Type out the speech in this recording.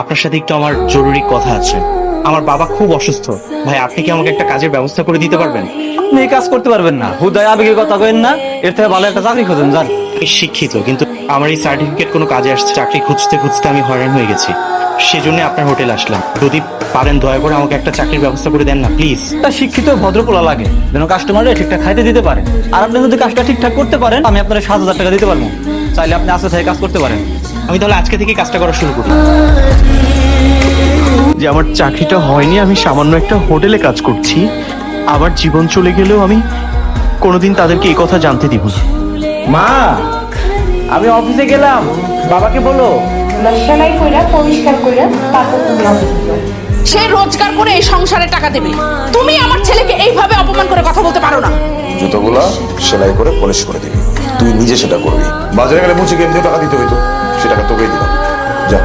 আপনার সাথে একটু আমার জরুরি কথা আছে। আমার বাবা খুব অসুস্থ। ভাই, আপনি কি আমাকে একটা কাজের ব্যবস্থা করে দিতে পারবেন? আপনি এই কাজ করতে পারবেন না, হুদায় আবেগের কথা কইেন না। এর থেকে ভালো একটা চাকরি খোঁজেন, যান। আমি শিক্ষিত, কিন্তু আমার এই সার্টিফিকেট কোনো কাজে আসছে? চাকরি খুঁজতে খুঁজতে আমি হয়রান হয়ে গেছি। সেজন্য আপনার হোটেলে আসলাম। যদি পারেন দয়া করে আমাকে একটা চাকরির ব্যবস্থা করে দেন না প্লিজ। একটা শিক্ষিত ভদ্রপোলা লাগে, যেন কাস্টমাররা ঠিকঠাক খাইতে দিতে পারে। আর আপনি যদি কাজটা ঠিকঠাক করতে পারেন, আমি আপনার 7,000 টাকা দিতে পারবো। চাইলে আপনি আজকে থেকে কাজ করতে পারেন। আমি তাহলে আজকে থেকে কাজটা করা শুরু করি। যে আমার চাকরিটা হয়নি, আমি সামান্য একটা হোটেলে কাজ করছি। আমার জীবন চলে গেলেও আমি কোনোদিন তাদেরকে এই কথা জানতে দিব না। মা, আমি অফিসে গেলাম, বাবাকে বলো। সেলাই কইরা পরিষ্কার কইরা তারপর তুমি অফিসে যাও। সে রোজগার করে এই সংসারে টাকা দেবে, তুমি আমার ছেলেকে এইভাবে অপমান করে কথা বলতে পারো না। জুতোগুলা সেলাই করে পলিশ করে দিবি, তুই নিজে সেটা করবি। বাজারে গেলে মুচি কেমনি টাকা দিতে হইতো, সে টাকা তোকেই দিলাম, যা।